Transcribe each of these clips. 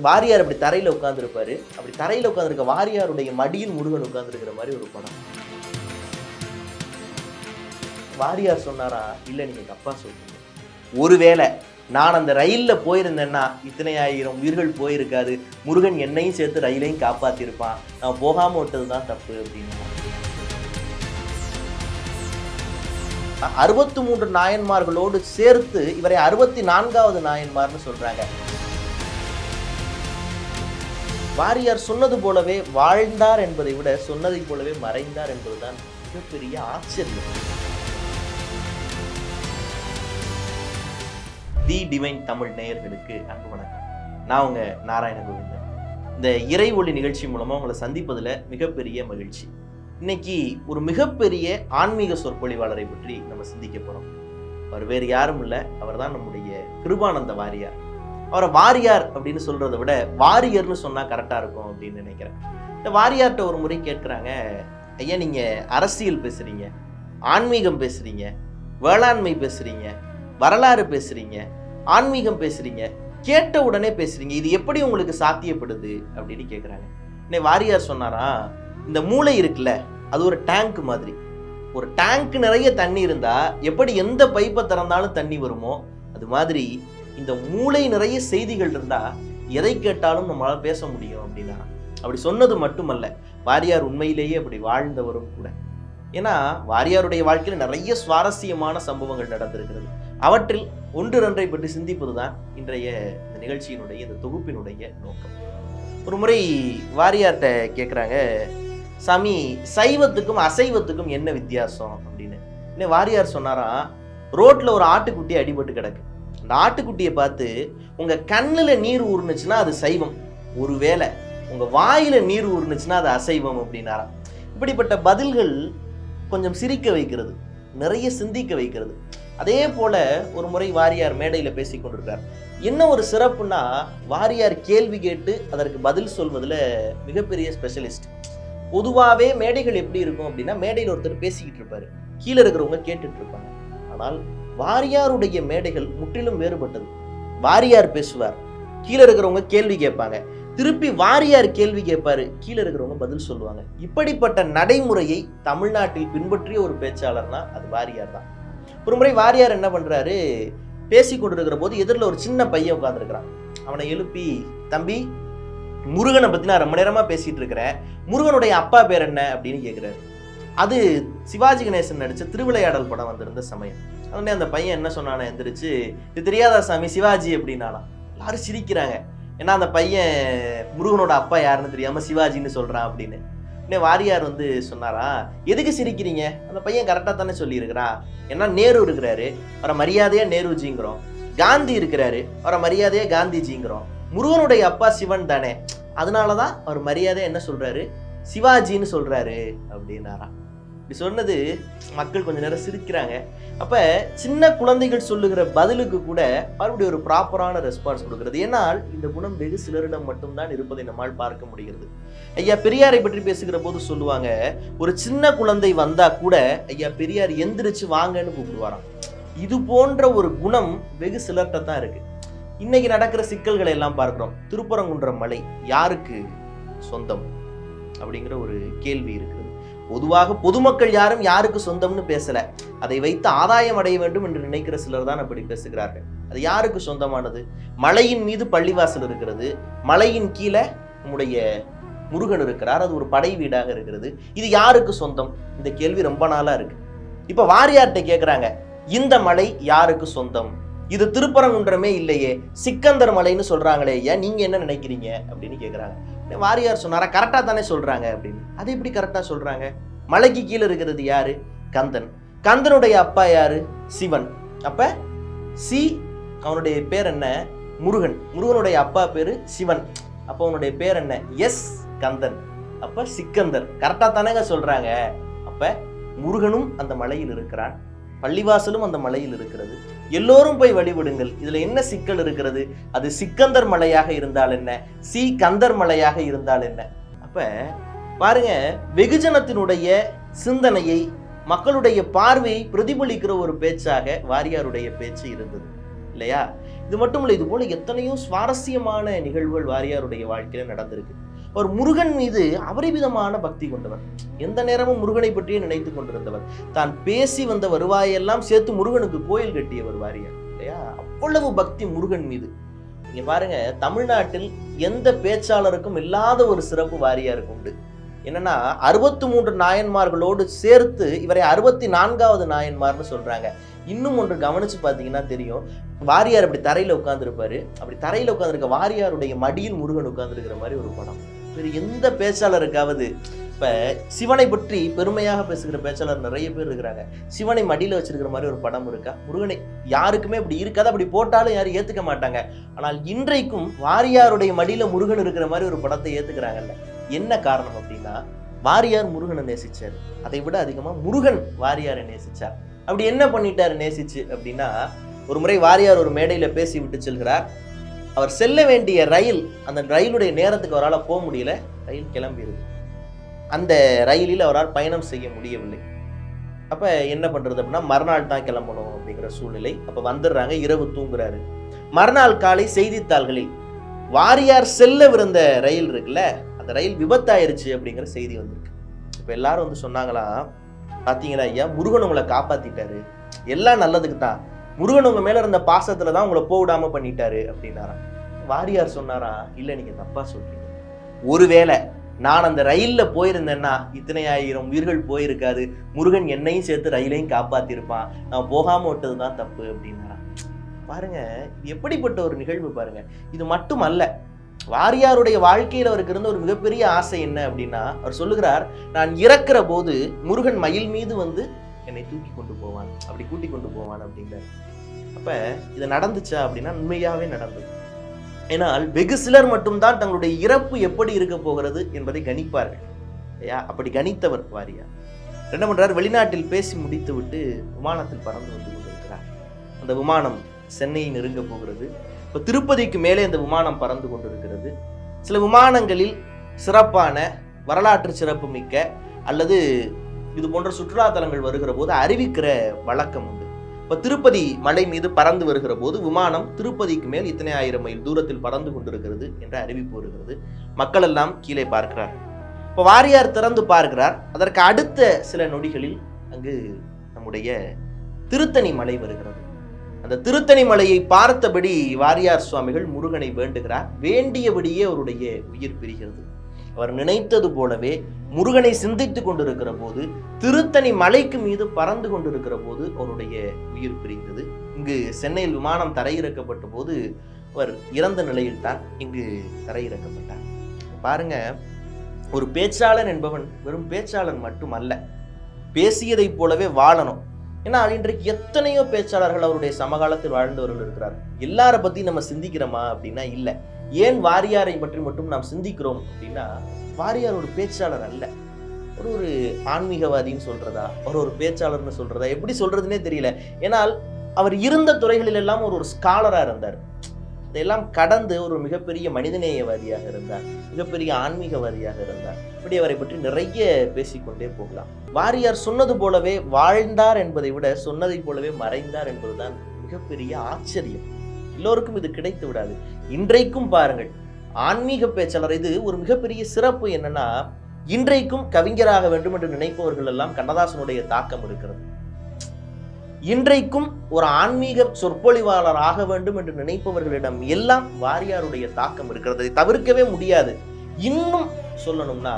வாரியார் அப்படி தரையில உட்கார்ந்துருப்பாரு. அப்படி தரையில உட்கார்ந்திருக்க வாரியாருடைய மடியில் முருகன் உட்கார்ந்திருக்கிற மாதிரி ஒரு படம். வாரியார் சொன்னாரா, இல்ல நீங்க தப்பா சொல்றீங்க. ஒருவேளை நான் அந்த ரயில்ல போயிருந்தேன்னா இத்தனை ஆயிரம் உயிர்கள் போயிருக்காது. முருகன் என்னையும் சேர்த்து ரயிலையும் காப்பாத்திருப்பான். நான் போகாம விட்டதுதான் தப்பு அப்படின்னு. 63 நாயன்மார்களோடு சேர்த்து இவரை 64வது நாயன்மார்னு சொல்றாங்க. வாரியார் சொன்னது போலவே வாழ்ந்தார் என்பதை விட சொன்னதை போலவே மறைந்தார் என்பதுதான் மிகப்பெரிய ஆச்சரியம். தி டிவைன் தமிழ் நேயர்களுக்கு அன்பு வணக்கம். நான் உங்க நாராயண கோவிந்தன். இந்த இறை ஒளி நிகழ்ச்சி மூலமா உங்களை சந்திப்பதுல மிகப்பெரிய மகிழ்ச்சி. இன்னைக்கு ஒரு மிகப்பெரிய ஆன்மீக சொற்பொழிவாளரை பற்றி நம்ம சிந்திக்க போறோம். அவர் வேறு யாரும் இல்லை, அவர் தான் நம்முடைய கிருபானந்த வாரியார். அவரை வாரியார் அப்படின்னு சொல்றதை விட வாரியர்னு சொன்னா கரெக்டா இருக்கும் அப்படின்னு நினைக்கிறேன். இந்த வாரியார்கிட்ட ஒரு முறை கேட்குறாங்க, ஐயா நீங்க அரசியல் பேசுறீங்க, ஆன்மீகம் பேசுறீங்க, வேளாண்மை பேசுறீங்க, வரலாறு பேசுறீங்க, ஆன்மீகம் பேசுறீங்க, கேட்ட உடனே பேசுறீங்க, இது எப்படி உங்களுக்கு சாத்தியப்படுது அப்படின்னு கேட்குறாங்க. இன்னைக்கு வாரியார் சொன்னாரா, இந்த மூளை இருக்குல்ல அது ஒரு டேங்க் மாதிரி. ஒரு டேங்க் நிறைய தண்ணி இருந்தா எப்படி எந்த பைப்பை திறந்தாலும் தண்ணி வருமோ அது மாதிரி இந்த மூளை நிறைய செய்திகள் இருந்தா எதை கேட்டாலும் நம்மளால பேச முடியும் அப்படின்னா. அப்படி சொன்னது மட்டுமல்ல, வாரியார் உண்மையிலேயே அப்படி வாழ்ந்தவரும் கூட. ஏன்னா வாரியாருடைய வாழ்க்கையில் நிறைய சுவாரஸ்யமான சம்பவங்கள் நடந்திருக்கிறது. அவற்றில் ஒன்று ரெண்டை பற்றி சிந்திப்பதுதான் இன்றைய இந்த நிகழ்ச்சியினுடைய இந்த தொகுப்பினுடைய நோக்கம். ஒரு முறை வாரியார்கிட்ட கேட்குறாங்க, சாமி சைவத்துக்கும் அசைவத்துக்கும் என்ன வித்தியாசம் அப்படின்னு. இன்னும் வாரியார் சொன்னாரா, ரோட்ல ஒரு ஆட்டுக்குட்டி அடிபட்டு கிடக்கு. அந்த ஆட்டுக்குட்டியை பார்த்து உங்க கண்ணுல நீர் ஊர்னுச்சுன்னா அது சைவம், ஒருவேளை உங்க வாயில நீர் ஊர்னுச்சுன்னா அது அசைவம் அப்படின்னாராம். இப்படிப்பட்ட பதில்கள் கொஞ்சம் சிரிக்க வைக்கிறது, நிறைய சிந்திக்க வைக்கிறது. அதே போல ஒரு முறை வாரியார் மேடையில பேசி கொண்டிருக்கார். என்ன ஒரு சிறப்புன்னா, வாரியார் கேள்வி கேட்டு அதற்கு பதில் சொல்வதில் மிகப்பெரிய ஸ்பெஷலிஸ்ட். பொதுவாகவே மேடைகள் எப்படி இருக்கும் அப்படின்னா, மேடையில் ஒருத்தர் பேசிக்கிட்டு இருப்பாரு, கீழே இருக்கிறவங்க கேட்டுட்டு இருப்பாங்க. ஆனால் வாரியாருடைய மேடைகள் முற்றிலும் வேறுபட்டது. வாரியார் பேசுவார், கீழே இருக்கிறவங்க கேள்வி கேட்பாங்க, திருப்பி வாரியார் கேள்வி கேட்பாரு, கீழே இருக்கிறவங்க பதில் சொல்லுவாங்க. இப்படிப்பட்ட நடைமுறையை தமிழ்நாட்டில் பின்பற்றிய ஒரு பேச்சாளர்னா அது வாரியார் தான். ஒரு முறை வாரியார் என்ன பண்றாரு, பேசி கொண்டிருக்கிற போது எதிரில் ஒரு சின்ன பையன் உட்கார்ந்துருக்கிறான். அவனை எழுப்பி, தம்பி முருகனை பத்தி நான் ரொம்ப நேரமா பேசிட்டு இருக்கிறேன், முருகனுடைய அப்பா பேர் என்ன அப்படின்னு கேட்கிறாரு. அது சிவாஜி கணேசன் நடிச்ச திருவிளையாடல் படம் வந்திருந்த சமயம். உடனே அந்த பையன் என்ன சொன்னானே, எந்திரிச்சு, இது தெரியாதா சாமி சிவாஜி அப்படின்னானா. எல்லாரும் சிரிக்கிறாங்க. ஏன்னா அந்த பையன் முருகனோட அப்பா யாருன்னு தெரியாம சிவாஜின்னு சொல்றான் அப்படின்னு. உடனே வாரியார் சொன்னாரா, எதுக்கு சிரிக்கிறீங்க, அந்த பையன் கரெக்டா தானே சொல்லி இருக்கிறான். ஏன்னா நேரு இருக்கிறாரு, அவரை மரியாதையா நேருஜிங்கிறோம். காந்தி இருக்கிறாரு, அவரை மரியாதையா காந்திஜிங்கிறோம். முருகனுடைய அப்பா சிவன் தானே, அதனாலதான் அவர் மரியாதையா என்ன சொல்றாரு, சிவாஜின்னு சொல்றாரு அப்படின்னாராம். இப்படி சொன்னது மக்கள் கொஞ்ச நேரம் சிரிக்கிறாங்க. அப்ப சின்ன குழந்தைகள் சொல்லுகிற பதிலுக்கு கூட மறுபடியும் ஒரு ப்ராப்பரான ரெஸ்பான்ஸ் கொடுக்கிறது. ஏன்னால் இந்த குணம் வெகு சிலரிடம் மட்டும்தான் இருப்பதை நம்மால் பார்க்க முடிகிறது. ஐயா பெரியாரை பற்றி பேசுகிற போது சொல்லுவாங்க, ஒரு சின்ன குழந்தை வந்தா கூட ஐயா பெரியார் எந்திரிச்சு வாங்கன்னு கூப்பிடுவாராம். இது போன்ற ஒரு குணம் வெகு சிலர்கிட்ட தான் இருக்கு. இன்னைக்கு நடக்கிற சிக்கல்களை எல்லாம் பார்க்கிறோம். திருப்பரங்குன்றம் மலை யாருக்கு சொந்தம் அப்படிங்கிற ஒரு கேள்வி இருக்கிறது. பொதுவாக பொதுமக்கள் யாரும் யாருக்கு சொந்தம்னு பேசல, அதை வைத்து ஆதாயம் அடைய வேண்டும் என்று நினைக்கிற சிலர் தான் அப்படி பேசுகிறார்கள். அது யாருக்கு சொந்தமானது? மலையின் மீது பள்ளிவாசல் இருக்கிறது, மலையின் கீழே நம்முடைய முருகன் இருக்கிறார், அது ஒரு படை வீடாக இருக்கிறது. இது யாருக்கு சொந்தம்? இந்த கேள்வி ரொம்ப நாளா இருக்கு. இப்ப வாரியார்கிட்ட கேட்கிறாங்க, இந்த மலை யாருக்கு சொந்தம்? இது திருப்பரங்குன்றமே இல்லையே, சிக்கந்தர் மலைன்னு சொல்றாங்களே, ஏன் நீங்க என்ன நினைக்கிறீங்க அப்படின்னு கேட்குறாங்க. வாரியார் சொன்னாரா, கரெக்டா தானே சொல்றாங்க அப்படின்னு. அது எப்படி கரெக்டா சொல்றாங்க? மலைக்கு கீழே இருக்கிறது யாரு? கந்தன். கந்தனுடைய அப்பா யாரு? சிவன். அப்ப சி அவனுடைய பேர் என்ன? முருகன். முருகனுடைய அப்பா பேரு சிவன். அப்ப அவனுடைய பேர் என்ன? எஸ் கந்தன். அப்ப சிக்கந்தர். கரெக்டா தானேங்க சொல்றாங்க. அப்ப முருகனும் அந்த மலையில் இருக்கிறான், பள்ளிவாசலும் அந்த மலையில் இருக்கிறது, எல்லோரும் போய் வழிபடுங்கள். இதுல என்ன சிக்கல் இருக்கிறது? அது சிக்கந்தர் மலையாக இருந்தால் என்ன, சி கந்தர் மலையாக இருந்தால் என்ன? அப்ப பாருங்க, வெகுஜனத்தினுடைய சிந்தனையை, மக்களுடைய பார்வையை பிரதிபலிக்கிற ஒரு பேச்சாக வாரியாருடைய பேச்சு இருந்தது இல்லையா? இது மட்டும் இல்லை, இது போல எத்தனையோ சுவாரஸ்யமான நிகழ்வுகள் வாரியாருடைய வாழ்க்கையில நடந்திருக்கு. அவர் முருகன் மீது அபரிமிதமான பக்தி கொண்டவர். எந்த நேரமும் முருகனை பற்றியே நினைத்து கொண்டிருந்தவர். தான் பேசி வந்த வருவாயெல்லாம் சேர்த்து முருகனுக்கு கோயில் கட்டியவர் வாரியார் இல்லையா? அவ்வளவு பக்தி முருகன் மீது. நீங்க பாருங்க, தமிழ்நாட்டில் எந்த பேச்சாளருக்கும் இல்லாத ஒரு சிறப்பு வாரியாருக்கு உண்டு. என்னன்னா 63 நாயன்மார்களோடு சேர்த்து இவரை 64வது நாயன்மார்னு சொல்றாங்க. இன்னும் ஒன்று கவனிச்சு பார்த்தீங்கன்னா தெரியும், வாரியார் அப்படி தரையில உட்கார்ந்துருப்பாரு. அப்படி தரையில உட்கார்ந்துருக்க வாரியாருடைய மடியில் முருகன் உட்கார்ந்துருக்கிற மாதிரி ஒரு படம். வேறு எந்த பேச்சாளருக்காவது, இப்ப சிவனை பற்றி பெருமையாக பேசுகிற பேச்சாளர் நிறைய பேர் இருக்கிறாங்க, சிவனை மடியில வச்சிருக்கிற மாதிரி ஒரு படம் இருக்கா? முருகனை யாருக்குமே அப்படி இருக்காது. அப்படி போட்டாலும் யாரும் ஏத்துக்க மாட்டாங்க. ஆனால் இன்றைக்கும் வாரியாருடைய மடியில முருகன் இருக்கிற மாதிரி ஒரு படத்தை ஏத்துக்கிறாங்கல்ல. என்ன காரணம் அப்படின்னா, வாரியார் முருகனை நேசிச்சார். அதை விட அதிகமா முருகன் வாரியாரை நேசிச்சார். அப்படி என்ன பண்ணிட்டாரு நேசிச்சு அப்படின்னா, ஒரு முறை வாரியார் ஒரு மேடையில பேசி விட்டு செல்கிறார். அவர் செல்ல வேண்டிய ரயில், அந்த ரயிலுடைய நேரத்துக்கு அவரால் போக முடியல. ரயில் கிளம்பிடுது. அந்த ரயிலில் அவரால் பயணம் செய்ய முடியவில்லை. அப்ப என்ன பண்றது அப்படின்னா, மறுநாள் தான் கிளம்பணும் அப்படிங்கிற சூழ்நிலை. அப்ப வந்துடுறாங்க, இரவு தூங்குறாரு. மறுநாள் காலை செய்தித்தாள்களில் வாரியார் செல்லவிருந்த ரயில் இருக்குல்ல, அந்த ரயில் விபத்தாயிருச்சு அப்படிங்கிற செய்தி வந்திருக்கு. இப்ப எல்லாரும் வந்து சொன்னாங்களாம், பாத்தீங்களா ஐயா, முருகன் உங்களை காப்பாத்திட்டாரு, எல்லாம் நல்லதுக்கு தான், முருகன் உங்க மேல இருந்த பாசத்துல தான் உங்களை போடாம பண்ணிட்டாரு அப்படின்னாராம். வாரியார் சொன்னாரா, இல்ல நீங்க தப்பா சொல்றீங்க, ஒருவேளை நான் அந்த ரயில்ல போயிருந்தேன்னா இத்தனை ஆயிரம் உயிர்கள் போயிருக்காது, முருகன் என்னையும் சேர்த்து ரயிலையும் காப்பாத்திருப்பான், நான் போகாம விட்டதுதான் தப்பு அப்படின்னாராம். பாருங்க, இது எப்படிப்பட்ட ஒரு நிகழ்வு பாருங்க. இது மட்டும் அல்ல, வாரியாருடைய வாழ்க்கையில் அவருக்கு இருந்த ஒரு மிகப்பெரிய ஆசை என்ன அப்படின்னா, அவர் சொல்லுகிறார், நான் இறக்குற போது முருகன் மயில் மீது வந்து என்னை தூக்கி கொண்டு போவான், அப்படி கூட்டி கொண்டு போவான் அப்படிங்கிறார். அப்ப இது நடந்துச்சா அப்படின்னா உண்மையாவே நடந்தது. ஏன்னால் வெகு சிலர் மட்டும்தான் தங்களுடைய இறப்பு எப்படி இருக்க போகிறது என்பதை கணிப்பார்கள் இல்லையா? அப்படி கணித்தவர் வாரியார். என்ன பண்றார், வெளிநாட்டில் பேசி முடித்து விட்டு விமானத்தில் பறந்து வந்து கொண்டிருக்கிறார். அந்த விமானம் சென்னையை நெருங்க போகிறது. இப்போ திருப்பதிக்கு மேலே இந்த விமானம் பறந்து கொண்டிருக்கிறது. சில விமானங்களில் சிறப்பான வரலாற்று சிறப்பு மிக்க அல்லது இது போன்ற சுற்றுலா தலங்கள் வருகிற போது அறிவிக்கிற வழக்கம் உண்டு. இப்போ திருப்பதி மலை மீது பறந்து வருகிற போது விமானம் திருப்பதிக்கு மேல் இத்தனை ஆயிரம் மைல் தூரத்தில் பறந்து கொண்டிருக்கிறது என்ற அறிவிப்பு வருகிறது. மக்கள் எல்லாம் கீழே பார்க்கிறார். இப்போ வாரியார் திறந்து பார்க்கிறார். அதற்கு அடுத்த சில நொடிகளில் அங்கு நம்முடைய திருத்தணி மலை வருகிறது. அந்த திருத்தணி மலையை பார்த்தபடி வாரியார் சுவாமிகள் முருகனை வேண்டுகிறார். வேண்டியபடியே அவருடைய உயிர் பிரிகிறது. அவர் நினைத்தது போலவே முருகனை சிந்தித்துக் கொண்டிருக்கிற போது, திருத்தணி மலைக்கு மீது பறந்து கொண்டிருக்கிற போது அவருடைய உயிர் பிரிந்தது. இங்கு சென்னையில் விமானம் தரையிறக்கப்பட்ட போது அவர் இறந்த நிலையில் தான் இங்கு தரையிறக்கப்பட்டார். பாருங்க, ஒரு பேச்சாளன் என்பவன் வெறும் பேச்சாளன் மட்டுமல்ல, பேசியதைப் போலவே வாழணும். ஏன்னா இன்றைக்கு எத்தனையோ பேச்சாளர்கள் அவருடைய சமகாலத்தில் வாழ்ந்தவர்கள் இருக்கிறார். எல்லார பத்தி நம்ம சிந்திக்கிறோமா அப்படின்னா இல்லை. ஏன் வாரியாரை பற்றி மட்டும் நாம் சிந்திக்கிறோம் அப்படின்னா, வாரியார் ஒரு பேச்சாளர் அல்ல, ஒரு ஆன்மீகவாதின்னு சொல்றதா, ஒரு பேச்சாளர்னு சொல்றதா, எப்படி சொல்றதுன்னே தெரியல. ஏன்னால் அவர் இருந்த துறைகளில் எல்லாம் ஒரு ஸ்காலரா இருந்தார். இதெல்லாம் கடந்து ஒரு மிகப்பெரிய மனிதநேயவாதியாக இருந்தார், மிகப்பெரிய ஆன்மீகவாதியாக இருந்தார். இப்படி அவரை பற்றி நிறைய பேசிக்கொண்டே போகலாம். வாரியார் சொன்னது போலவே வாழ்ந்தார் என்பதை விட சொன்னதை போலவே மறைந்தார் என்பதுதான் மிகப்பெரிய ஆச்சரியம். எல்லோருக்கும் இது கிடைத்து விடாது. இன்றைக்கும் பாருங்கள், ஆன்மீக பேச்சாளர், இது ஒரு மிகப்பெரிய சிறப்பு என்னன்னா, இன்றைக்கும் கவிஞராக வேண்டும் என்று நினைப்பவர்கள் எல்லாம் கண்ணதாசனுடைய தாக்கம் இருக்கிறது. இன்றைக்கும் ஒரு ஆன்மீக சொற்பொழிவாளர் ஆக வேண்டும் என்று நினைப்பவர்களிடம் எல்லாம் வாரியாருடைய தாக்கம் இருக்கிறது. தவிர்க்கவே முடியாது. இன்னும் சொல்லணும்னா,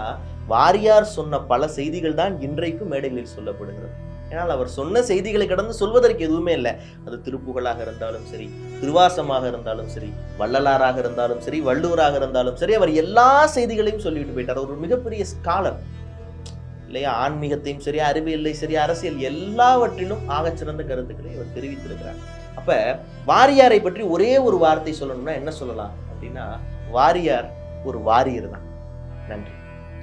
வாரியார் சொன்ன பல செய்திகள் தான் இன்றைக்கும் மேடைகளில் சொல்லப்படுகிறது. ஏன்னால் அவர் சொன்ன செய்திகளை கடந்து சொல்வதற்கு எதுவுமே இல்லை. அது திருப்புகழாக இருந்தாலும் சரி, திருவாசமாக இருந்தாலும் சரி, வள்ளலாராக இருந்தாலும் சரி, வள்ளுவராக இருந்தாலும் சரி, அவர் எல்லா செய்திகளையும் சொல்லிவிட்டு போயிட்டார். ஒரு மிகப்பெரிய ஸ்காலர் இல்லையா? ஆன்மீகத்தையும் சரி, அறிவியலையும் சரி, அரசியல் எல்லாவற்றிலும் ஆகச்சிறந்த கருத்துக்களை அவர் தெரிவித்திருக்கிறார். அப்ப வாரியாரை பற்றி ஒரே ஒரு வார்த்தை சொல்லணும்னா என்ன சொல்லலாம் அப்படின்னா, வாரியார் ஒரு வாரியர் தான். நன்றி.